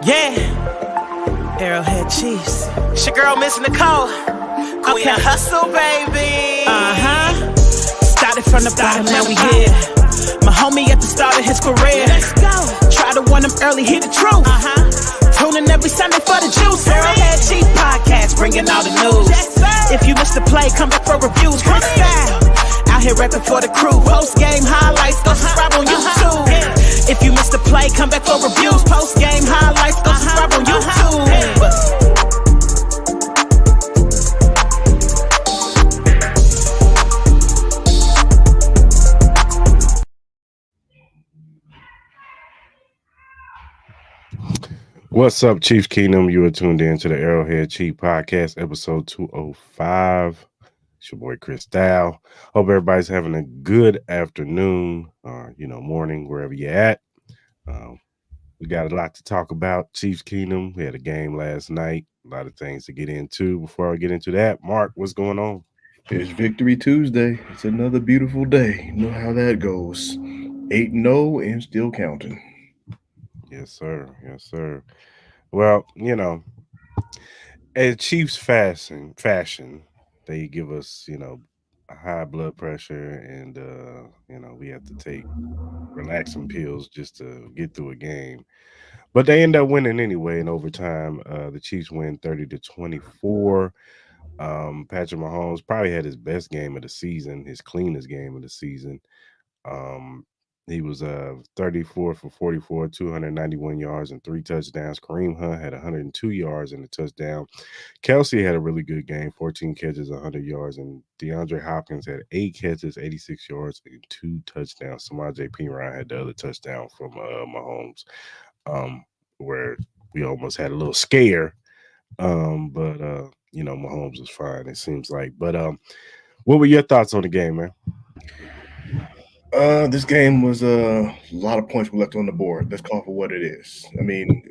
Yeah, Arrowhead Chiefs. It's your girl, Miss Nicole. Queen of Hustle, baby. Started from the bottom, now we here. My homie at the start of his career. Let's go. Try to win him early, hear the truth. Tuning every Sunday for the juice. Arrowhead Chief Podcast, bringing all the news. If you missed the play, come back for reviews. Quick style. Out here rapping for the crew. Post game highlights, go subscribe on YouTube. If you missed the play, come back for reviews. Post game highlights, go subscribe on YouTube. What's up, Chiefs Kingdom? You are tuned in to the Arrowhead Chief Podcast, episode 205. It's your boy Chris Dow. Hope everybody's having a good afternoon or morning, wherever you're at. We got a lot to talk about. Chiefs Kingdom. We had a game last night. A lot of things to get into. Before I get into that, Mark, what's going on? It's Victory Tuesday. It's another beautiful day. You know how that goes. 8-0 and still counting. Yes, sir. Yes, sir. Well, as Chiefs fashion, they give us, a high blood pressure, and we have to take relaxing pills just to get through a game. But they end up winning anyway in overtime. The Chiefs win 30-24. Patrick Mahomes probably had his best game of the season, his cleanest game of the season. He was 34 for 44, 291 yards and 3 touchdowns. Kareem Hunt had 102 yards and a touchdown. Kelsey had a really good game, 14 catches, 100 yards. And DeAndre Hopkins had 8 catches, 86 yards, and 2 touchdowns. Samaje Perine had the other touchdown from Mahomes, where we almost had a little scare. But Mahomes was fine, it seems like. But what were your thoughts on the game, man? This game was a lot of points were left on the board. Let's call it for what it is. I mean,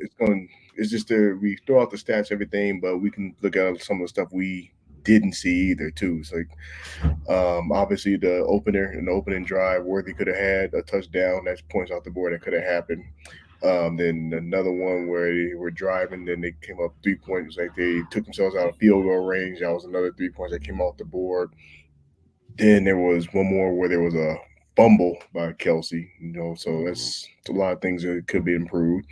it's just we throw out the stats, everything, but we can look at some of the stuff we didn't see either too. It's like obviously the opening drive, Worthy could have had a touchdown. That's points off the board that could have happened. Then another one where they were driving, then they came up 3 points. Like they took themselves out of field goal range. That was another 3 points that came off the board. Then there was one more where there was a fumble by Kelsey, so that's a lot of things that could be improved.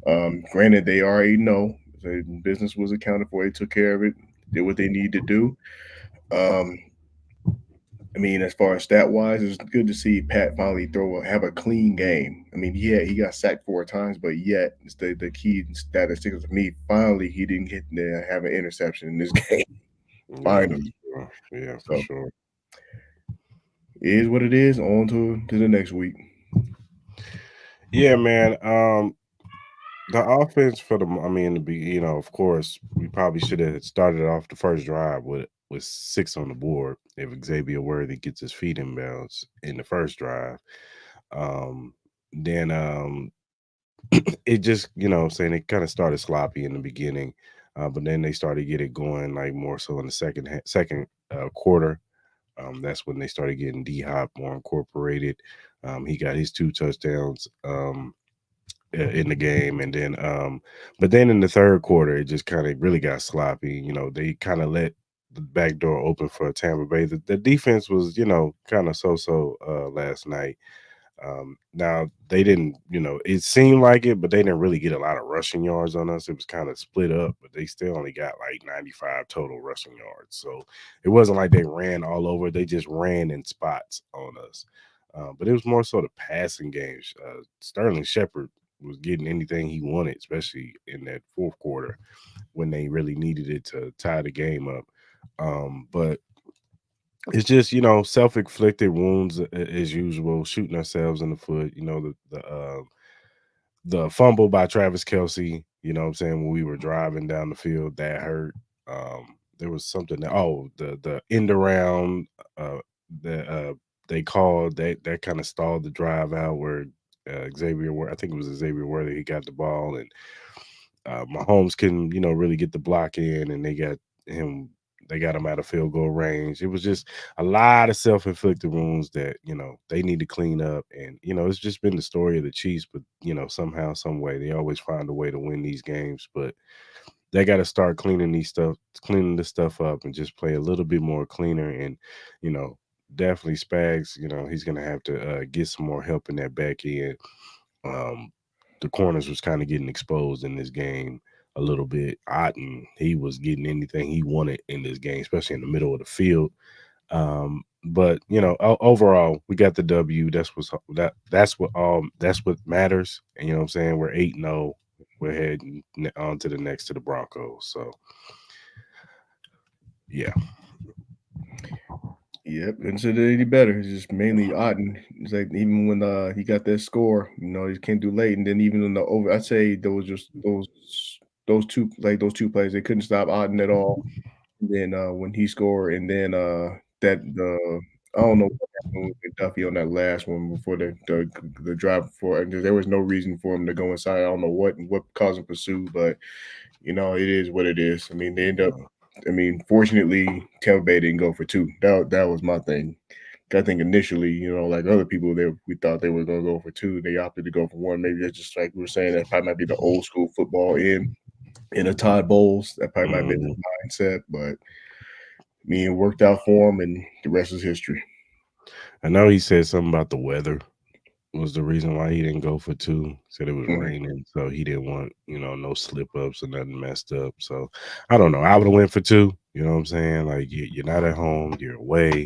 Granted, they are 8-0. The business was accounted for. They took care of it, did what they needed to do. I mean, as far as stat-wise, it's good to see Pat finally have a clean game. I mean, yeah, he got sacked 4 times, but yet it's the key statistic to me. Finally, he didn't get to have an interception in this game. Finally. Yeah, for sure. It is what it is. On to the next week. Yeah, man. The offense of course, we probably should have started off the first drive with 6 on the board if Xavier Worthy gets his feet in bounds in the first drive. Then it just, it kind of started sloppy in the beginning, but then they started getting going like more so in the second quarter. That's when they started getting D-Hop more incorporated. He got his 2 touchdowns in the game, and then but then in the third quarter, it just kind of really got sloppy. They kind of let the back door open for Tampa Bay. The defense was, kind of so last night. Now they didn't, it seemed like it, but they didn't really get a lot of rushing yards on us. It was kind of split up, but they still only got like 95 total rushing yards. So it wasn't like they ran all over. They just ran in spots on us. But it was more so the passing games. Sterling Shepard was getting anything he wanted, especially in that fourth quarter when they really needed it to tie the game up. But it's just, self-inflicted wounds as usual, shooting ourselves in the foot. The fumble by Travis Kelsey, when we were driving down the field, that hurt. There was something the end around that they called that kind of stalled the drive out where I think it was Xavier Worthy, he got the ball, and Mahomes couldn't, really get the block in, and they got him they got him out of field goal range. It was just a lot of self-inflicted wounds that, they need to clean up. And, it's just been the story of the Chiefs, but, somehow, some way, they always find a way to win these games. But they got to start cleaning this stuff up and just play a little bit more cleaner. And, you know, definitely Spags, he's going to have to get some more help in that back end. The corners was kind of getting exposed in this game a little bit. Otten, he was getting anything he wanted in this game, especially in the middle of the field. But overall, we got the W. That's what matters. And what I'm saying, we're 8-0. We're heading on to the Broncos. So yeah. Yep, and so any better. It's just mainly Otten. It's like even when he got that score, he came through late, and then even in the over, I'd say those two plays, they couldn't stop Otten at all. And then when he scored, and then that the I don't know what happened with Duffy on that last one before the drive before. There was no reason for him to go inside. I don't know what caused him to pursue, but it is what it is. I mean, they end up. I mean, fortunately, Tampa Bay didn't go for two. That was my thing. I think initially, like other people, we thought they were going to go for two. They opted to go for one. Maybe that's just like we were saying. That probably might be the old school football in a Todd Bowles. That probably might be the mindset, but it worked out for him, and the rest is history. I know he said something about the weather was the reason why he didn't go for two. Said it was raining, so he didn't want, no slip ups or nothing messed up. So I don't know. I would have went for two. You know what I'm saying? Like you're not at home, you're away,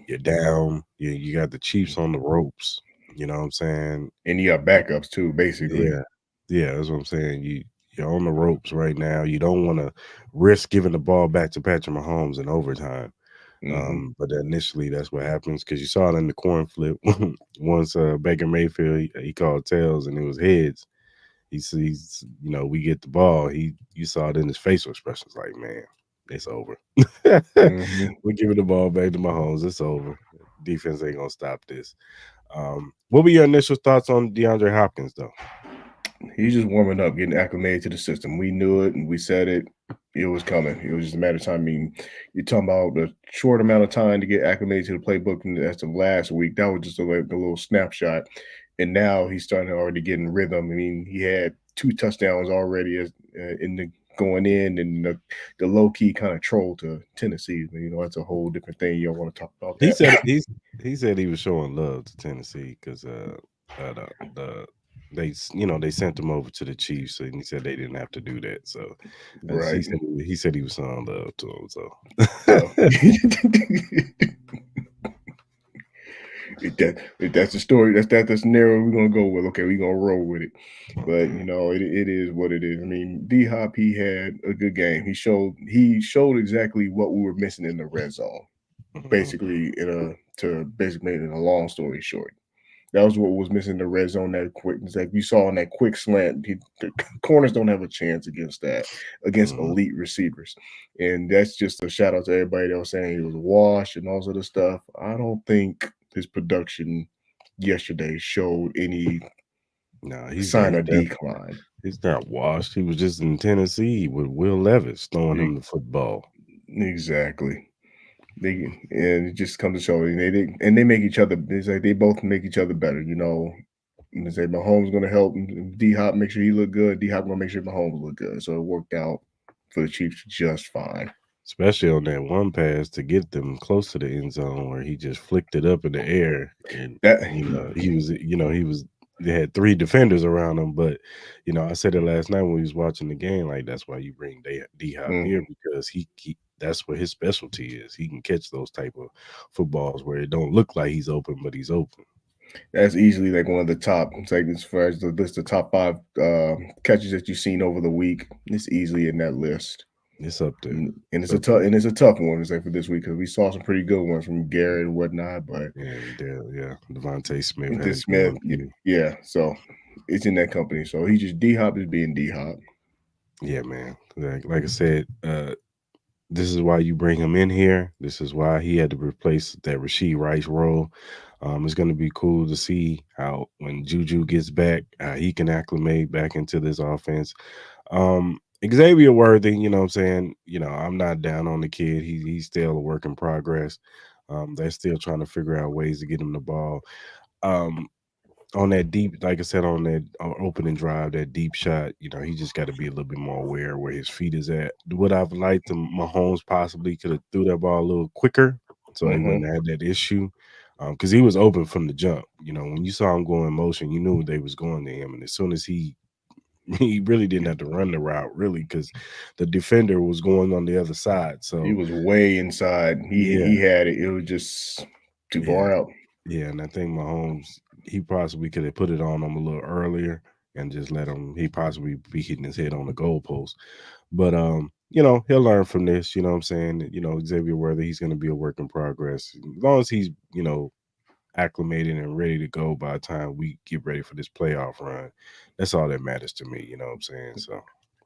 you're down. You got the Chiefs on the ropes. You know what I'm saying? And you got backups too, basically. Yeah, that's what I'm saying. You're on the ropes right now. You don't want to risk giving the ball back to Patrick Mahomes in overtime. But initially, that's what happens because you saw it in the coin flip. Once Baker Mayfield he called tails and it was heads. He sees, we get the ball. You saw it in his facial expressions, like, man, it's over. We're giving the ball back to Mahomes. It's over. Defense ain't gonna stop this. What were your initial thoughts on DeAndre Hopkins, though? He's just warming up, getting acclimated to the system. We knew it, and we said it. It was coming. It was just a matter of time. I mean, you're talking about a short amount of time to get acclimated to the playbook, and that's the last week. That was just a little snapshot, and now he's starting to already get in rhythm. I mean, he had 2 touchdowns already in the going in, and the low key kind of troll to Tennessee. That's a whole different thing. You don't want to talk about that. He said he was showing love to Tennessee because they sent him over to the Chiefs, and he said they didn't have to do that. So right, he said he was showing love to him. So if that's the story, that's the scenario we're gonna go with. Okay, we're gonna roll with it. But it is what it is. I mean, D Hop, he had a good game. He showed exactly what we were missing in the red zone. Basically, to make it a long story short. That was what was missing in the red zone. That quick, it's like you saw on that quick slant. The corners don't have a chance against elite receivers, and that's just a shout out to everybody that was saying he was washed and all sort of stuff. I don't think his production yesterday showed any sign of decline. He's not washed. He was just in Tennessee with Will Levis throwing him the football. Exactly. And it just comes to show, and they make each other. It's like they both make each other better. They say Mahomes going to help D Hop make sure he look good. D Hop going to make sure Mahomes look good. So it worked out for the Chiefs just fine. Especially on that one pass to get them close to the end zone where he just flicked it up in the air, and they had 3 defenders around him. But I said it last night when we was watching the game. Like that's why you bring D Hop here, because he that's what his specialty is. He can catch those type of footballs where it don't look like he's open, but he's open. That's easily like one of the top. It's like as far as the list of top 5 catches that you've seen over the week. It's easily in that list. It's up there, and it's a tough one. It's like for this week because we saw some pretty good ones from Garrett and whatnot. But Devontae Smith, yeah. So it's in that company. So he just D Hop is being D Hop. Yeah, man. Like I said, this is why you bring him in here. This is why he had to replace that Rashee Rice role. It's going to be cool to see how when Juju gets back, he can acclimate back into this offense. Xavier Worthy, you know what I'm saying? I'm not down on the kid. He's still a work in progress. They're still trying to figure out ways to get him the ball. Um, on that deep, like I said, on that opening drive, that deep shot, he just got to be a little bit more aware where his feet is at. Would I've liked him, Mahomes possibly could have threw that ball a little quicker so he Hmm. wouldn't have had that issue. Because he was open from the jump. When you saw him go in motion, you knew they was going to him. And as soon as he really didn't have to run the route, really, because the defender was going on the other side. He So, was way inside. He yeah, had it. It was just too yeah. far out. Yeah, and I think Mahomes, he possibly could have put it on him a little earlier and just let him. He possibly be hitting his head on the goalpost. But he'll learn from this. You know what I'm saying? Xavier Worthy, he's going to be a work in progress. As long as he's acclimated and ready to go by the time we get ready for this playoff run, that's all that matters to me. You know what I'm saying? So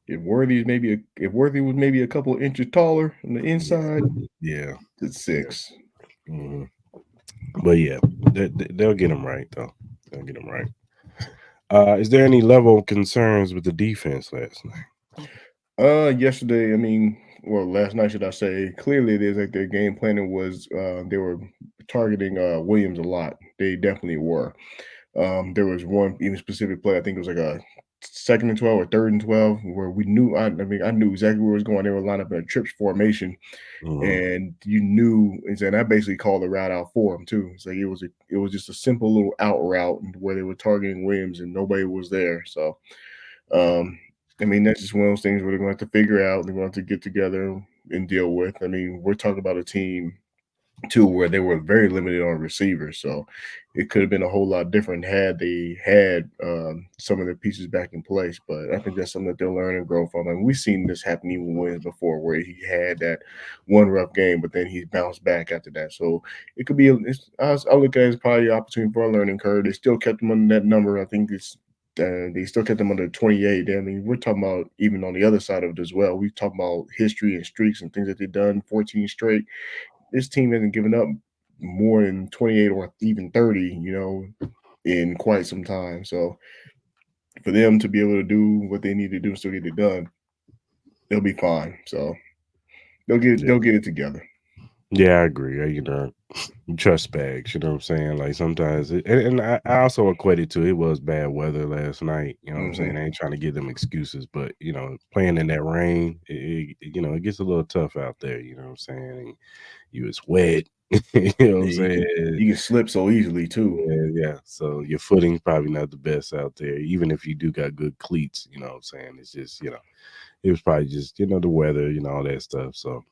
If Worthy was maybe a couple of inches taller on the yeah, inside, yeah. it's six. hmm But yeah, they'll get him right though. They'll get him right. Is there any level of concerns with the defense last night? Yesterday, I mean, well, last night, should I say? Clearly, it is like their game planning was. They were targeting Williams a lot. They definitely were. There was one even specific play. I think it was like a second and 12 or third and 12, where we knew. I mean, I knew exactly where it was going. They were lined up in a trips formation, Mm-hmm. and you knew. And I basically called the route out for him too. It's like it was just a simple little out route where they were targeting Williams, and nobody was there. So um, I mean, that's just one of those things where they're going to have to figure out. They're going to have to get together and deal with. I mean, we're talking about a team too where they were very limited on receivers, so it could have been a whole lot different had they had some of the pieces back in place. But I think that's something that they'll learn and grow from. And we've seen this happen even with Williams before, where he had that one rough game, but then he bounced back after that. So it could be. I look at it as probably an opportunity for a learning curve. They still kept him under that number. I think it's they still kept them under 28. I mean, we're talking about even on the other side of it as well. We talk about history and streaks and things that they've done, 14 straight. This team hasn't given up more than 28 or even 30, in quite some time. So for them to be able to do what they need to do and still get it done, they'll be fine. So Yeah, they'll get it together. yeah, I agree. You trust bags. You know what I'm saying? Like sometimes, and I also equate it to it was bad weather last night. You know what I'm saying? Hmm. I ain't trying to give them excuses, but playing in that rain, it gets a little tough out there. You know what I'm saying? And you was wet. You know what I'm Yeah, saying? you can slip so easily too. Yeah, yeah. So your footing's probably not the best out there, even if you do got good cleats. You know what I'm saying? It's just it was probably just the weather, all that stuff. So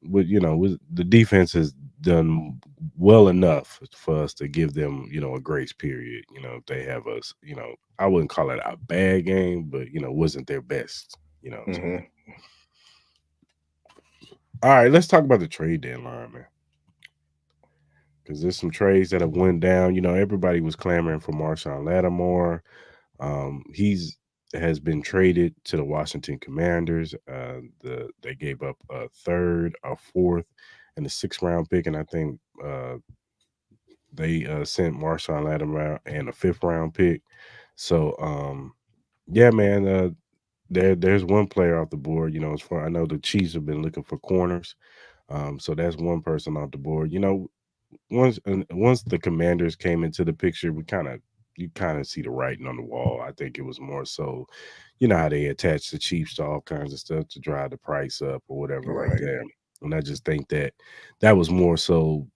with the defense has done well enough for us to give them a grace period. If they have us, I wouldn't call it a bad game, but wasn't their best. You know what I'm saying? Hmm. All right, let's talk about the trade deadline, man. Because there's some trades that have went down. Everybody was clamoring for Marshawn Lattimore. He's has been traded to the Washington Commanders. They gave up a third, a fourth, and a sixth-round pick, and I think they sent Marshawn Lattimore and a fifth-round pick. So yeah, man. There's one player off the board. As far I know, the Chiefs have been looking for corners. So that's one person off the board. Once the Commanders came into the picture, you kind of see the writing on the wall. I think it was more so, how they attach the Chiefs to all kinds of stuff to drive the price up or whatever like Right. that. And I just think that was more so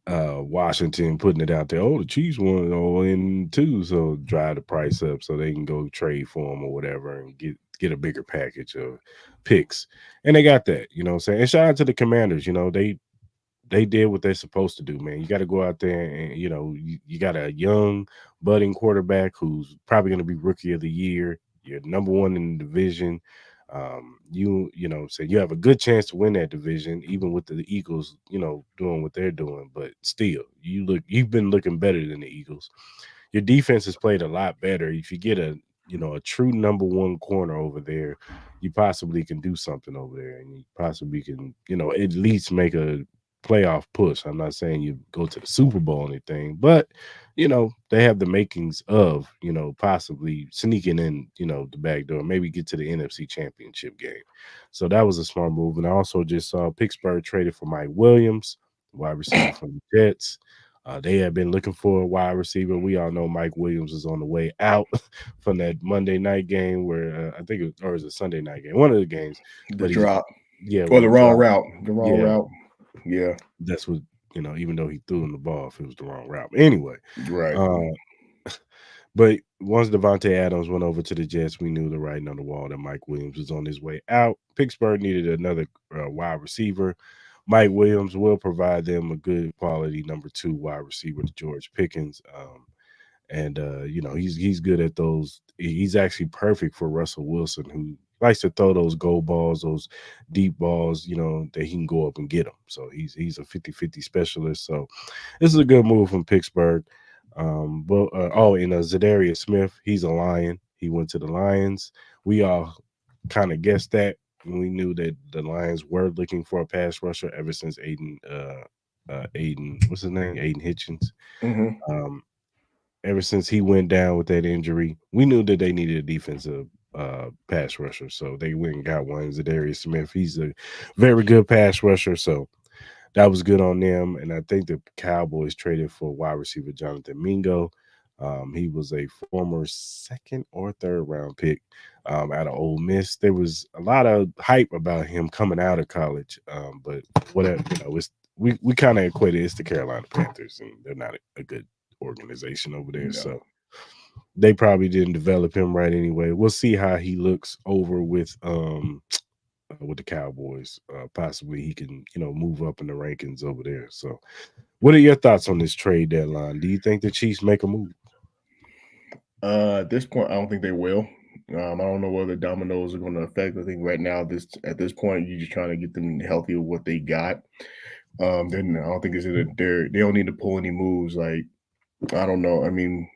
Washington putting it out there. Oh, the Chiefs want all in too, so drive the price up so they can go trade for them or whatever and get a bigger package of picks. And they got that, what I'm saying. And shout out to the Commanders. They did what they're supposed to do, man. You got to go out there and you got a young budding quarterback who's probably going to be rookie of the year. You're number one in the division. So you have a good chance to win that division, even with the Eagles, doing what they're doing. But still, you've been looking better than the Eagles. Your defense has played a lot better. If you get a true number one corner over there, you possibly can do something over there, and you possibly can, at least make a playoff push. I'm not saying you go to the Super Bowl or anything, but they have the makings of possibly sneaking in the back door, maybe get to the NFC Championship game. So that was a smart move. And I also just saw Pittsburgh traded for Mike Williams, wide receiver from the Jets. They have been looking for a wide receiver. We all know Mike Williams is on the way out from that Monday night game where I think or is it Sunday night game, one of the games. The But drop. yeah, Or the wrong dropped. route. The wrong Yeah. route. Yeah. That's what even though he threw him the ball, if it was the wrong route. Anyway, Right. but once Devontae Adams went over to the Jets, we knew the writing on the wall that Mike Williams was on his way out. Pittsburgh needed another wide receiver. Mike Williams will provide them a good quality number 2 wide receiver to George Pickens. And he's good at those. He's actually perfect for Russell Wilson, who likes to throw those goal balls, those deep balls, that he can go up and get them. So he's a 50-50 specialist. So this is a good move from Pittsburgh. And Zadarius Smith, he's a Lion. He went to the Lions. We all kind of guessed that. We knew that the Lions were looking for a pass rusher ever since Aiden, what's his name? Aiden Hitchens. Mm-hmm. Ever since he went down with that injury, we knew that they needed a defensive pass rusher. So they went and got one, Zadarius Smith. He's a very good pass rusher. So that was good on them. And I think the Cowboys traded for wide receiver Jonathan Mingo. He was a former 2nd or 3rd round pick out of Ole Miss. There was a lot of hype about him coming out of college, but whatever, we kind of equated it's the Carolina Panthers, and they're not a good organization over there. No. So they probably didn't develop him right anyway. We'll see how he looks over with the Cowboys. Possibly he can, move up in the rankings over there. So what are your thoughts on this trade deadline? Do you think the Chiefs make a move? At this point, I don't think they will. I don't know whether dominoes are going to affect. I think right now, at this point, you're just trying to get them healthy with what they got. Then I don't think they don't need to pull any moves. Like, I don't know. I mean,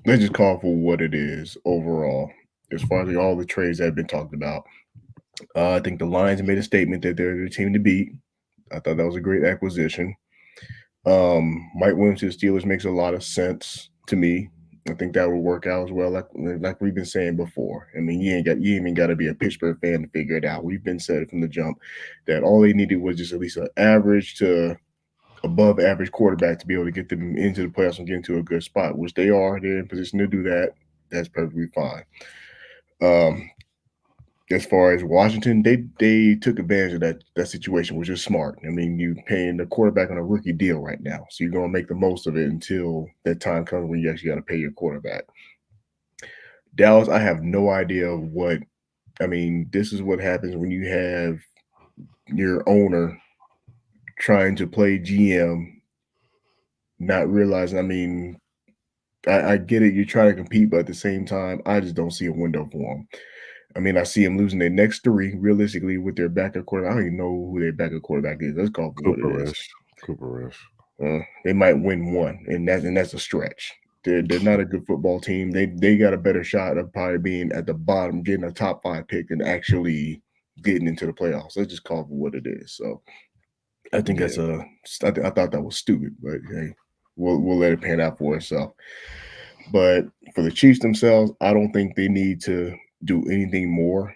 let's just call for what it is overall. As far as all the trades that have been talked about, I think the Lions made a statement that they're the team to beat. I thought that was a great acquisition. Mike Williams to the Steelers makes a lot of sense to me. I think that would work out as well, like we've been saying before. I mean, you ain't even got to be a Pittsburgh fan to figure it out. We've been said from the jump that all they needed was just at least an average to above average quarterback to be able to get them into the playoffs and get into a good spot, which they are. They're in position to do that. That's perfectly fine. As far as Washington, they took advantage of that situation, which is smart. I mean, you paying the quarterback on a rookie deal right now, so you're gonna make the most of it until that time comes when you actually got to pay your quarterback. Dallas, I have no idea what. I mean, this is what happens when you have your owner trying to play GM, not realizing. I mean, I get it. You're trying to compete, but at the same time, I just don't see a window for them. I mean, I see them losing their next 3 realistically with their backup quarterback. I don't even know who their backup quarterback is. Let's call it what it is. Cooper Rush. They might win 1, and that's a stretch. They're not a good football team. They got a better shot of probably being at the bottom, getting a top 5 pick, and actually getting into the playoffs. Let's just call it what it is. So I think I thought that was stupid, but hey, we'll let it pan out for itself. But for the Chiefs themselves, I don't think they need to do anything more.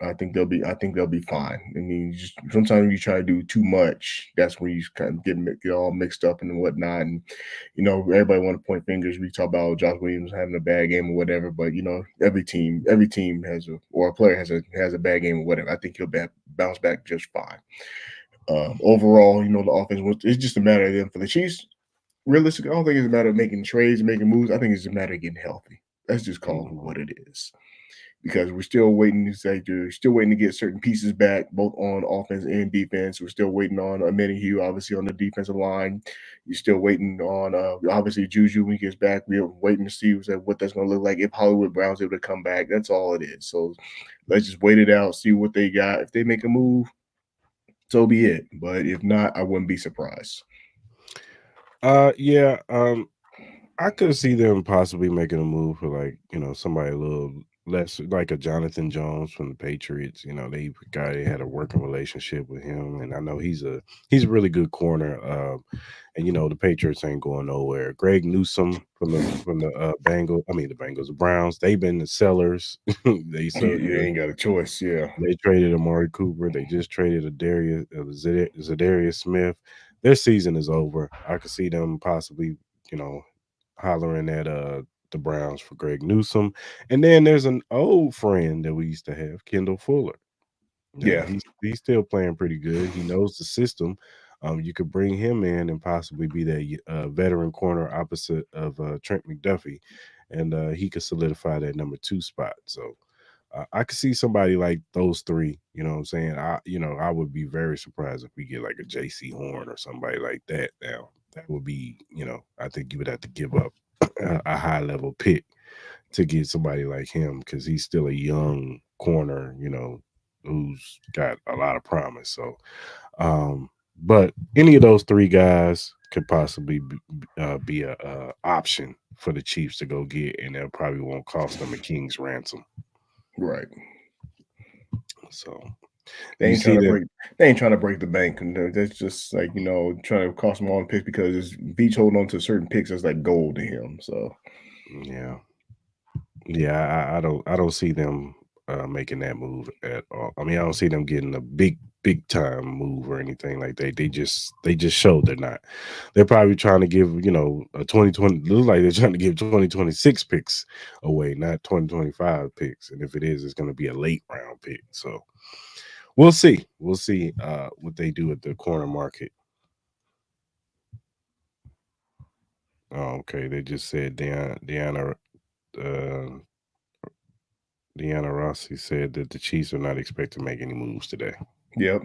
I think they'll be fine. I mean, sometimes when you try to do too much, that's when you kind of get all mixed up and whatnot. And everybody want to point fingers. We talk about Josh Williams having a bad game or whatever, but every team has a player has a bad game or whatever. I think he'll bounce back just fine. Overall, the offense it's just a matter of them. For the Chiefs, realistically, I don't think it's a matter of making trades, making moves. I think it's a matter of getting healthy. Let's just call it what it is. Because we're still waiting to get certain pieces back, both on offense and defense. We're still waiting on Hugh, obviously, on the defensive line. You're still waiting on, obviously, Juju when he gets back. We're waiting to see what that's going to look like if Hollywood Brown's able to come back. That's all it is. So let's just wait it out, see what they got. If they make a move, so be it. But if not, I wouldn't be surprised. Yeah. I could see them possibly making a move for somebody a little less like a Jonathan Jones from the Patriots. You know, they had a working relationship with him, and I know he's a really good corner. And you know the Patriots ain't going nowhere. Greg Newsome from the the Bengals, the Browns. They've been the sellers. they so You ain't got a choice. Yeah. they traded Amari Cooper. They just traded Zadarius Smith. Their season is over. I could see them possibly, you know, hollering at the Browns for Greg Newsome. And then there's an old friend that we used to have, Kendall Fuller. Yeah, Yeah. he's still playing pretty good. He knows the system. You could bring him in and possibly be that veteran corner opposite of Trent McDuffie, and he could solidify that number 2 spot. So I could see somebody like those three. You know what I'm saying? I would be very surprised if we get like a J.C. Horn or somebody like that. Now that would be, I think you would have to give up a high level pick to get somebody like him because he's still a young corner. Who's got a lot of promise. So, but any of those three guys could possibly be a option for the Chiefs to go get, and that probably won't cost them a king's ransom. Right. So They you ain't see trying to that, break. They ain't trying to break the bank. And that's just like trying to cost them all picks because Beach holding on to certain picks that's like gold to him. So yeah, yeah. I don't see them making that move at all. I mean, I don't see them getting a big time move or anything like that. They just showed they're not. They're probably trying to give a 2020. Look like they're trying to give 2026 picks away, not 2025 picks. And if it is, it's going to be a late round pick. So we'll see. We'll see what they do at the corner market. Oh, okay, they just said uh, Deanna Rossi said that the Chiefs are not expected to make any moves today. yep,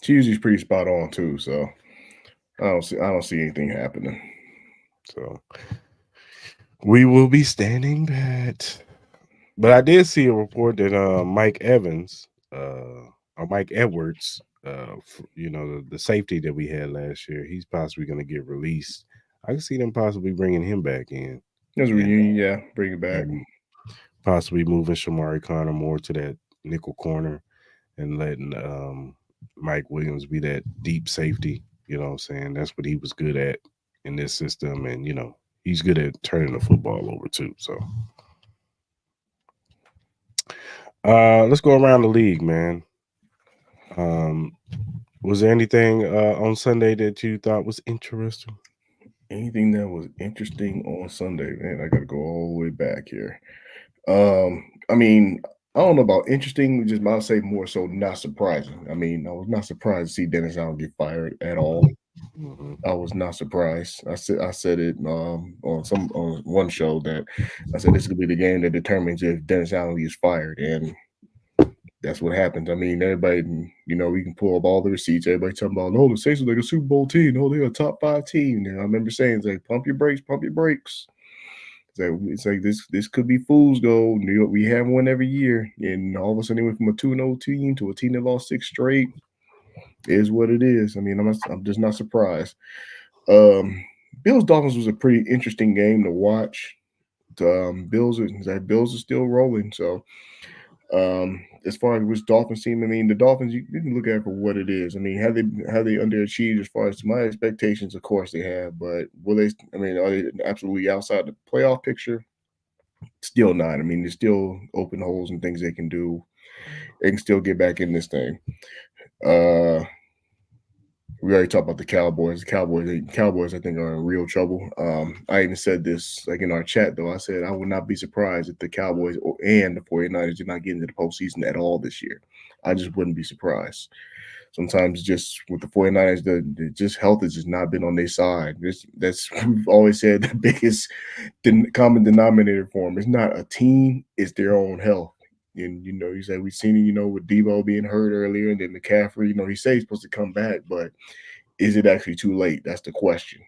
she usually pretty spot on too. So I don't see anything happening. So we will be standing pat. But I did see a report that Mike Evans, or Mike Edwards, the safety that we had last year, he's possibly going to get released. I can see them possibly bringing him back in, There's a and reunion, yeah, bring it back. and possibly moving Shamari Connor more to that nickel corner and letting Mike Williams be that deep safety. You know what I'm saying? That's what he was good at in this system, and he's good at turning the football over too. So let's go around the league, man. Um, was there anything on Sunday that you thought was interesting? Anything that was interesting on Sunday, man, I got to go all the way back here. I mean, I don't know about interesting, just I'll say more so not surprising. I mean, I was not surprised to see Dennis Allen get fired at all. Mm-hmm. I was not surprised. I said it on one show that I said this could be the game that determines if Dennis Allen gets fired, and that's what happens. I mean, everybody, we can pull up all the receipts. Everybody talking about, oh, the Saints are like a Super Bowl team. Oh, they're a top 5 team. And I remember saying, it's like, pump your brakes, pump your brakes. It's like this could be fool's gold. New York, we have one every year, and all of a sudden, they went from a 2-0 team to a team that lost 6 straight. It is what it is. I mean, I'm just not surprised. Bills Dolphins was a pretty interesting game to watch. Bills are still rolling. So as far as which Dolphins team, I mean, the Dolphins, you can look at it for what it is. I mean, have they underachieved as far as my expectations? Of course they have, but will they? I mean, are they absolutely outside the playoff picture? Still not. I mean, there's still open holes and things they can do. They can still get back in this thing. Uh, we already talked about the Cowboys. Cowboys, I think, are in real trouble. I even said this like in our chat, though. I said I would not be surprised if the Cowboys and the 49ers did not get into the postseason at all this year. I just wouldn't be surprised. Sometimes just with the 49ers, the just health has just not been on their side. That's we've always said the biggest common denominator for them. It's not a team; it's their own health. And you say we've seen it, with Debo being hurt earlier, and then McCaffrey. He says he's supposed to come back, but is it actually too late? That's the question.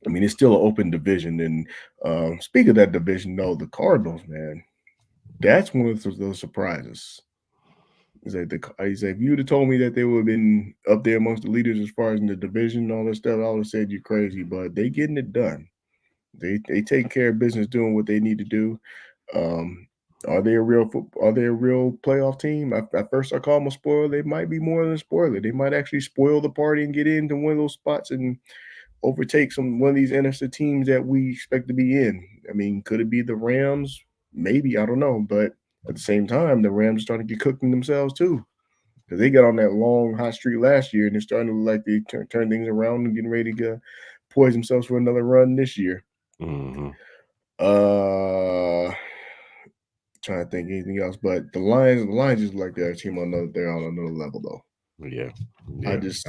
I mean, it's still an open division. And speaking of that division, no, the Cardinals, man, that's one of those surprises. Is that if you would have told me that they would have been up there amongst the leaders as far as in the division and all that stuff, I would have said you're crazy. But they getting it done. They taking care of business, doing what they need to do. Are they a real Are they a real playoff team? At first, I call them a spoiler. They might be more than a spoiler. They might actually spoil the party and get into one of those spots and overtake one of these NFC teams that we expect to be in. I mean, could it be the Rams? Maybe, I don't know. But at the same time, the Rams are starting to get cooked in themselves too, because they got on that long hot streak last year and they're starting to look like they turn things around and getting ready to poise themselves for another run this year. Mm-hmm. Trying to think anything else, but the Lions just like their team on another. They're on another level though. Yeah. I just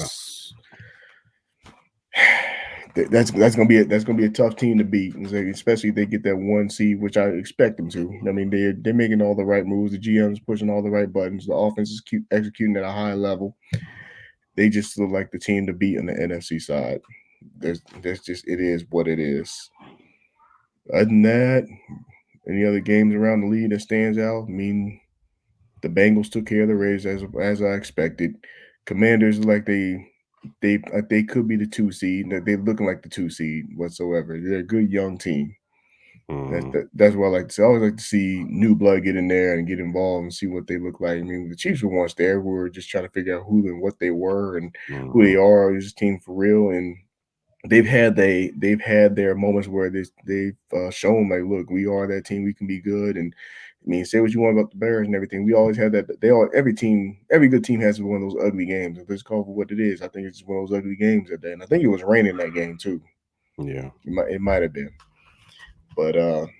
that's gonna be a tough team to beat, especially if they get that 1 seed, which I expect them to. I mean, they're making all the right moves. The GM's pushing all the right buttons. The offense is executing at a high level. They just look like the team to beat on the NFC side. There's just it is what it is. Other than that, any other games around the league that stands out? I mean, the Bengals took care of the Rays as I expected. Commanders like they could be the 2 seed. They're looking like the 2 seed whatsoever. They're a good young team. That's what I like to see. I always like to see new blood get in there and get involved and see what they look like. I mean, the Chiefs were once there. We were just trying to figure out who and what they were and who they are as a team for real. And they've had their moments where they've shown like, look, we are that team. We can be good. And I mean, say what you want about the Bears and everything. We always had that. Every good team has one of those ugly games. If it's called for what it is, I think it's just one of those ugly games that day. And I think it was raining that game too. Yeah, it might have been. But other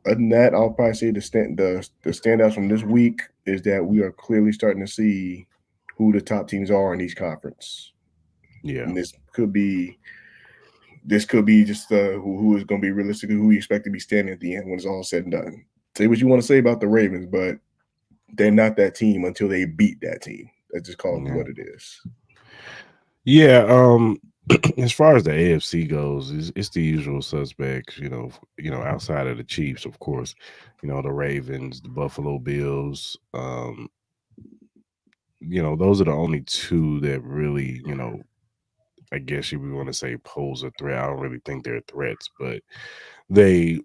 than that, I'll probably say the standouts from this week is that we are clearly starting to see who the top teams are in each conference. Yeah, and this could be just who is going to be realistically who we expect to be standing at the end when it's all said and done. Say what you want to say about the Ravens, but they're not that team until they beat that team. That's just called what it is. Yeah. As far as the AFC goes, it's the usual suspects. Outside of the Chiefs, of course. The Ravens, the Buffalo Bills. Those are the only two that really, I guess you would want to say pose a threat. I don't really think they're threats, but they're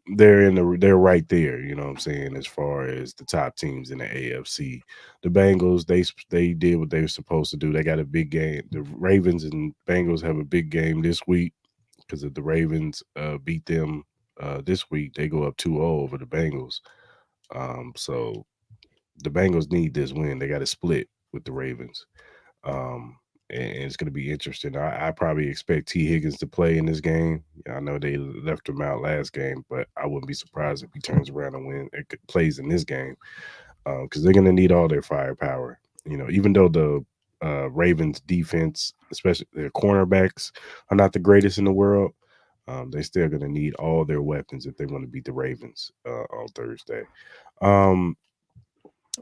right there, you know what I'm saying, as far as the top teams in the AFC. The Bengals, they did what they were supposed to do. They got a big game. The Ravens and Bengals have a big game this week because if the Ravens beat them this week, they go up 2-0 over the Bengals. So the Bengals need this win. They got to split with the Ravens. And it's going to be interesting. I probably expect T. Higgins to play in this game. I know they left him out last game, but I wouldn't be surprised if he turns around and plays in this game because they're going to need all their firepower. Even though the Ravens defense, especially their cornerbacks, are not the greatest in the world, they're still going to need all their weapons if they want to beat the Ravens on Thursday.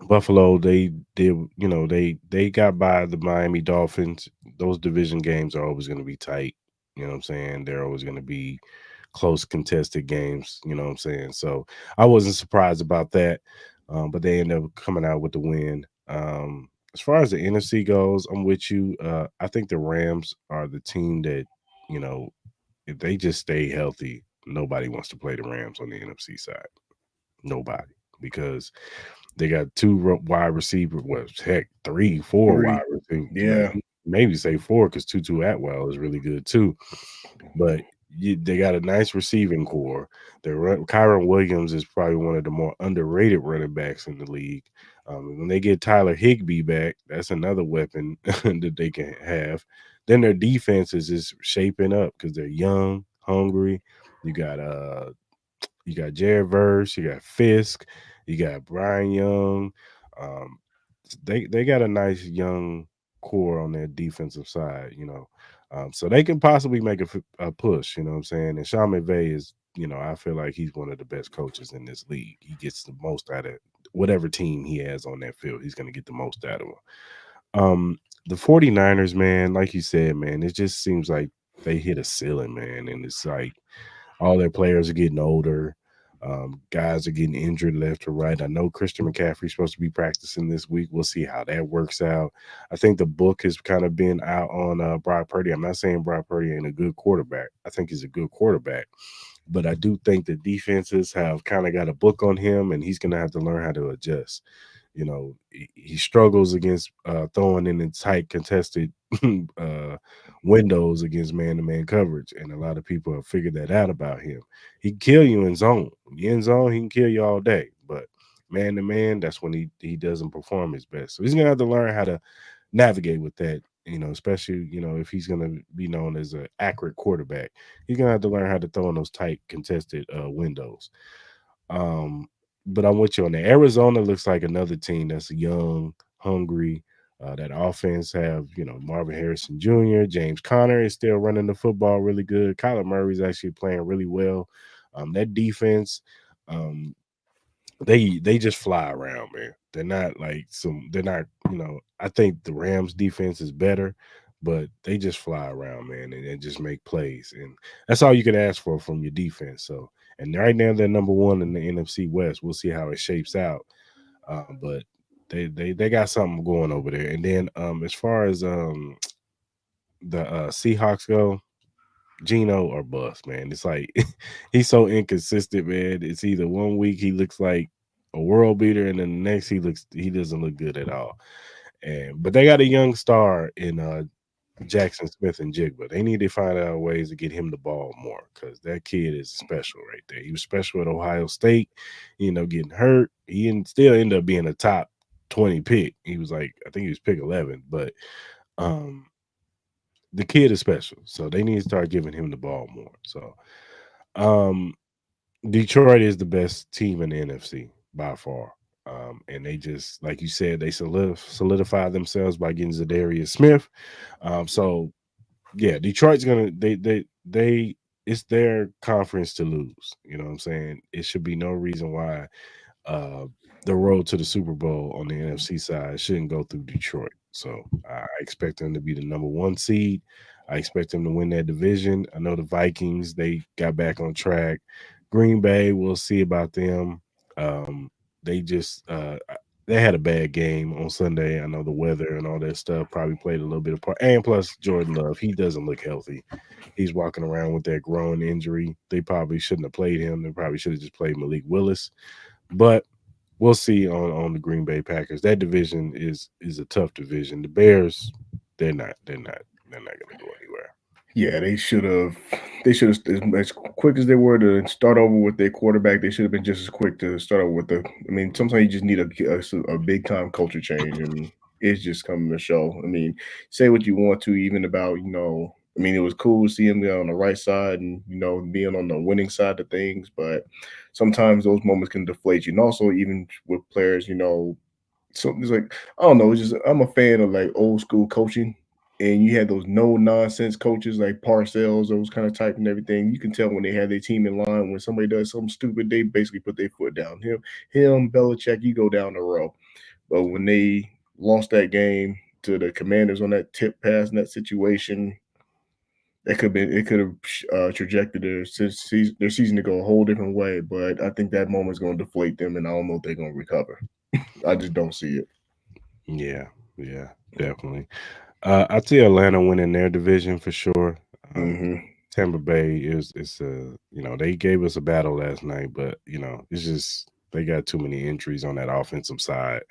Buffalo, they did, they got by the Miami Dolphins. Those division games are always going to be tight. You know what I'm saying? They're always going to be close, contested games. You know what I'm saying? So I wasn't surprised about that, but they ended up coming out with the win. As far as the NFC goes, I'm with you. I think the Rams are the team that, if they just stay healthy, nobody wants to play the Rams on the NFC side. Nobody, because they got 2 wide receivers. Heck, 3, 4 wide receivers. Yeah, maybe say 4 because Tutu Atwell is really good too. But they got a nice receiving core. Kyron Williams is probably one of the more underrated running backs in the league. When they get Tyler Higbee back, that's another weapon that they can have. Then their defense is just shaping up because they're young, hungry. You got Jared Verse, you got Fisk, you got Brian Young. They got a nice young core on their defensive side, so they can possibly make a push. You know what I'm saying? And Sean McVay is, I feel like he's one of the best coaches in this league. He gets the most out of whatever team he has on that field. He's going to get the most out of them. The 49ers, man, like you said, man, it just seems like they hit a ceiling, man, and it's like all their players are getting older. Guys are getting injured left or right. I know Christian McCaffrey's supposed to be practicing this week. We'll see how that works out. I think the book has kind of been out on Brock Purdy. I'm not saying Brock Purdy ain't a good quarterback. I think he's a good quarterback. but I do think the defenses have kind of got a book on him, and he's going to have to learn how to adjust. He struggles against throwing in the tight contested uh, windows against man-to-man coverage, and a lot of people have figured that out about him. He can kill you in zone. In zone, he can kill you all day, but man-to-man, that's when he doesn't perform his best. So he's gonna have to learn how to navigate with that. Especially if he's gonna be known as an accurate quarterback, he's gonna have to learn how to throw in those tight contested windows. Um, but I'm with you on that. Arizona looks like another team that's young, hungry. That offense have, Marvin Harrison Jr., James Conner is still running the football really good. Kyler Murray's actually playing really well. That defense, um, they just fly around, man. They're not like they're not, I think the Rams defense is better, but they just fly around, man, and just make plays. And that's all you can ask for from your defense. So, and right now they're number one in the NFC West. We'll see how it shapes out. But they got something going over there. And then as far as the Seahawks go, Geno or bust, man. It's like he's so inconsistent, man. It's either one week he looks like a world beater, and then the next he doesn't look good at all. But they got a young star in Jackson Smith and Jigba. They need to find out ways to get him the ball more, because that kid is special right there. He was special at Ohio State, getting hurt. Still ended up being a top 20 pick. He was like, I think he was pick 11, but um the kid is special. So they need to start giving him the ball more. So um Detroit is the best team in the NFC by far. And they just, like you said, they solidified themselves by getting Zadarius Smith. So yeah, Detroit's gonna they it's their conference to lose. You know what I'm saying? It should be no reason why uh the road to the Super Bowl on the NFC side shouldn't go through Detroit. So I expect them to be the number one seed. I expect them to win that division. I know the Vikings, they got back on track. Green Bay, we'll see about them. Um, they just they had a bad game on Sunday. I know the weather and all that stuff probably played a little bit of part. And plus Jordan Love, he doesn't look healthy. He's walking around with that groin injury. They probably shouldn't have played him. They probably should have just played Malik Willis. But we'll see on the Green Bay Packers. That division is a tough division. The Bears, they're not going to go anywhere. Yeah, they should have. They should have, as quick as they were to start over with their quarterback. They should have been just as quick to start over with the. I mean, sometimes you just need a big time culture change, and it's just coming to show. I mean, say what you want to, even about I mean, it was cool to see him on the right side and being on the winning side of things, but sometimes those moments can deflate you. And also, even with players, so it's like I don't know. It's just I'm a fan of like old school coaching, and you had those no nonsense coaches like Parcells, those kind of type and everything. You can tell when they have their team in line. When somebody does something stupid, they basically put their foot down. Belichick, you go down the row. But when they lost that game to the Commanders on that tip pass in that situation, it could have trajected their season to go a whole different way. But I think that moment's going to deflate them, and I don't know if they're going to recover. I just don't see it. Yeah, definitely. I see Atlanta winning their division for sure. Hmm. Tampa Bay is they gave us a battle last night, but it's just they got too many injuries on that offensive side.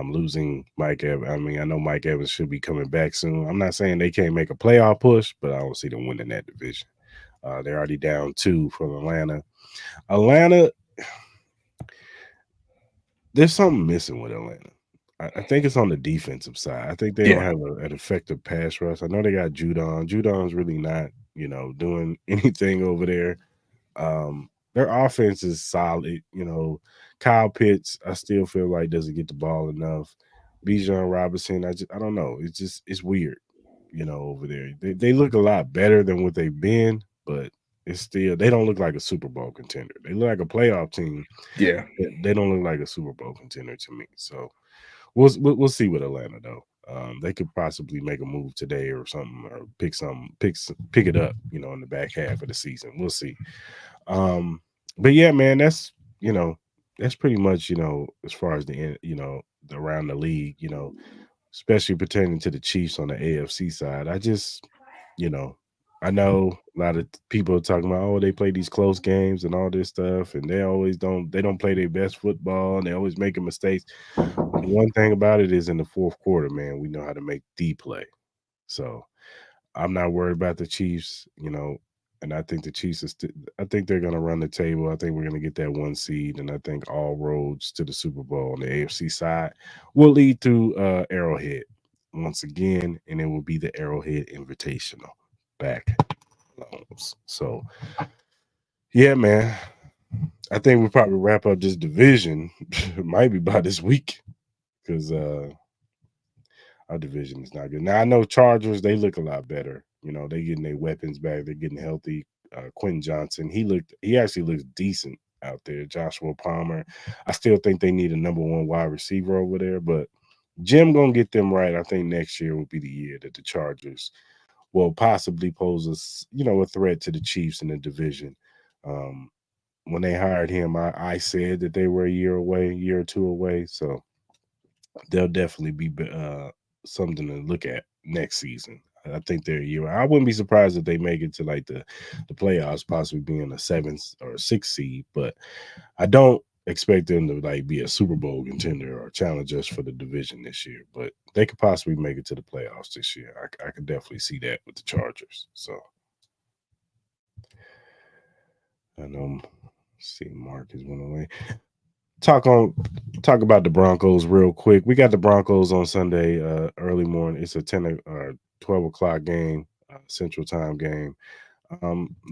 Losing Mike Evans. I mean, I know Mike Evans should be coming back soon. I'm not saying they can't make a playoff push, but I don't see them winning that division. They're already down 2 from Atlanta. Atlanta, there's something missing with Atlanta. I think it's on the defensive side. I think they don't Yeah. have an effective pass rush. I know they got Judon. Judon's really not, doing anything over there. Their offense is solid. Kyle Pitts, I still feel like doesn't get the ball enough. Bijan Robinson, I don't know. It's weird, over there. They look a lot better than what they've been, but it's still they don't look like a Super Bowl contender. They look like a playoff team. Yeah. They don't look like a Super Bowl contender to me. So we'll see with Atlanta though. They could possibly make a move today or something, or pick it up, in the back half of the season. We'll see. But yeah, man, that's pretty much as far as around the league, especially pertaining to the Chiefs on the AFC side. I just, I know a lot of people are talking about, oh, they play these close games and all this stuff, and they don't play their best football, and they always making mistakes. One thing about it is in the fourth quarter, man, we know how to make the play. So I'm not worried about the Chiefs, and I think the Chiefs I think they're gonna run the table. I think we're gonna get that 1 seed, and I think all roads to the Super Bowl on the AFC side will lead through Arrowhead once again, and it will be the Arrowhead Invitational back loans. So yeah, man. I think we'll probably wrap up this division. It might be by this week because our division is not good. Now I know Chargers, they look a lot better. They getting their weapons back. They're getting healthy. Quentin Johnson, he actually looks decent out there. Joshua Palmer. I still think they need a number one wide receiver over there, but Jim gonna get them right. I think next year will be the year that the Chargers will possibly pose a threat to the Chiefs in the division. When they hired him, I said that they were a year or two away. So they'll definitely be something to look at next season. I think they're a year. I wouldn't be surprised if they make it to like the playoffs, possibly being a 7th or 6th seed. But I don't expect them to like be a Super Bowl contender or challenge us for the division this year. But they could possibly make it to the playoffs this year. I could definitely see that with the Chargers. So I know. See, Marcus went away. Talk about the Broncos real quick. We got the Broncos on Sunday early morning. It's a 10 or 12 o'clock game, Central Time game.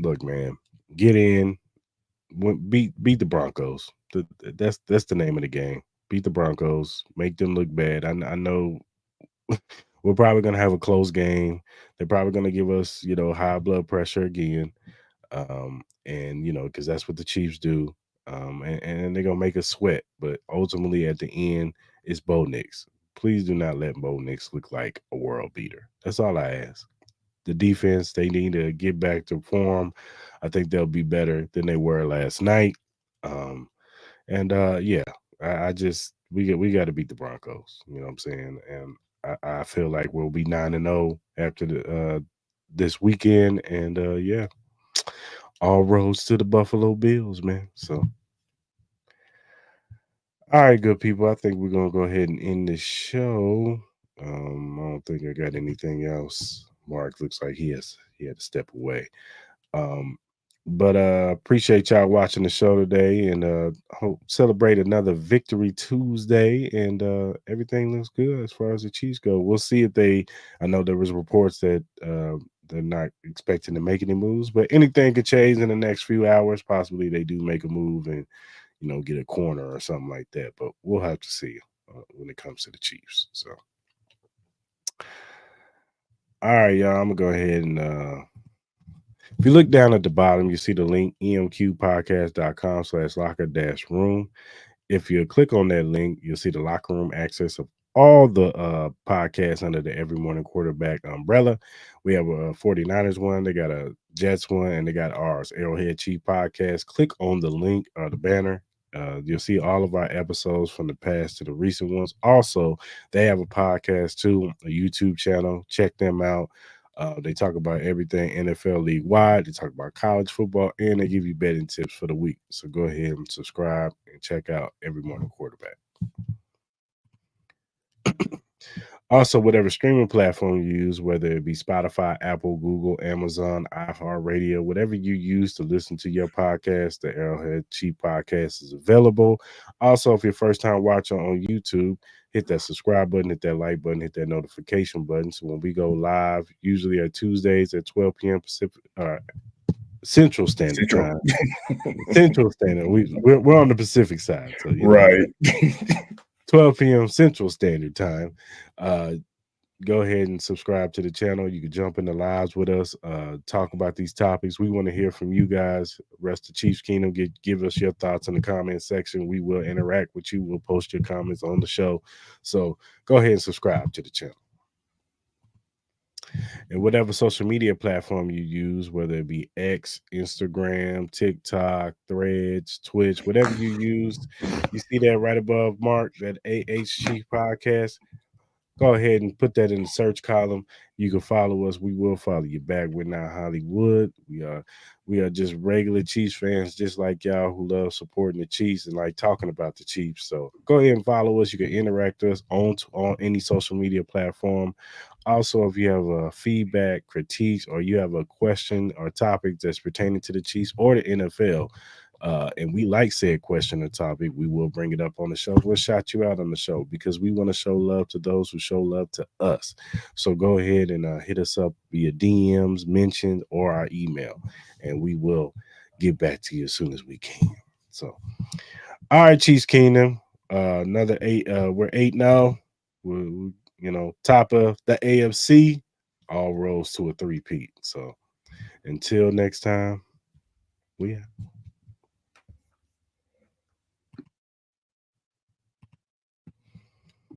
Look, man, get in, beat the Broncos. That's the name of the game. Beat the Broncos, make them look bad. I know we're probably gonna have a close game. They're probably gonna give us high blood pressure again, and because that's what the Chiefs do. And they're gonna make us sweat. But ultimately, at the end, it's Bo Nix. Please do not let Bo Nix look like a world beater. That's all I ask. The defense, they need to get back to form. I think they'll be better than they were last night. And yeah, I just we got to beat the Broncos. You know what I'm saying? And I feel like we'll be 9-0 after this weekend. And yeah, all roads to the Buffalo Bills, man. So. All right, good people. I think we're gonna go ahead and end this show. I don't think I got anything else. Mark looks like he had to step away. But appreciate y'all watching the show today, and hope celebrate another Victory Tuesday, and everything looks good as far as the Chiefs go. We'll see if I know there was reports that they're not expecting to make any moves, but anything could change in the next few hours. Possibly they do make a move and get a corner or something like that. But we'll have to see when it comes to the Chiefs. So, all right, y'all. I'm gonna go ahead and if you look down at the bottom, you see the link emqpodcast.com/locker-room. If you click on that link, you'll see the locker room access of all the podcasts under the Every Morning Quarterback umbrella. We have a 49ers one, they got a Jets one, and they got ours, Arrowhead Chief Podcast. Click on the link or the banner. You'll see all of our episodes from the past to the recent ones. Also, they have a podcast too, a YouTube channel. Check them out. They talk about everything NFL league wide. They talk about college football, and they give you betting tips for the week. So go ahead and subscribe and check out Every Morning Quarterback. Also, whatever streaming platform you use, whether it be Spotify, Apple, Google, Amazon, iHeartRadio, whatever you use to listen to your podcast, the Arrowhead Chief Podcast is available. Also, if you're first time watching on YouTube, hit that subscribe button, hit that like button, hit that notification button. So when we go live, usually on Tuesdays at 12 p.m. Pacific, Central Standard Time. Central Standard. We're on the Pacific side, so right. 12 p.m. Central Standard Time. Go ahead and subscribe to the channel. You can jump in the lives with us, talk about these topics. We want to hear from you guys. Rest of Chiefs Kingdom. Give us your thoughts in the comment section. We will interact with you. We'll post your comments on the show. So go ahead and subscribe to the channel. And whatever social media platform you use, whether it be X, Instagram, TikTok, Threads, Twitch, whatever you use, you see that right above Mark, that AH Chief Podcast. go ahead and put that in the search column. You can follow us. We will follow you back. We're not Hollywood. We are just regular Chiefs fans, just like y'all who love supporting the Chiefs and like talking about the Chiefs. So go ahead and follow us. You can interact with us on any social media platform. Also, if you have a feedback, critiques, or you have a question or topic that's pertaining to the Chiefs or the NFL, and we like said question or topic, we will bring it up on the show. We'll shout you out on the show because we want to show love to those who show love to us. So go ahead and hit us up via DMs, mentioned, or our email, and we will get back to you as soon as we can. So, all right, Chiefs Kingdom, another 8. We're 8 now. We're top of the AFC. All roads to a 3-peat. So until next time, we.